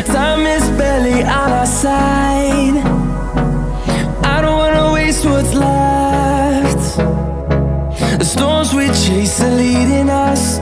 Time is barely on our side. I don't wanna waste what's left. The storms we chase are leading us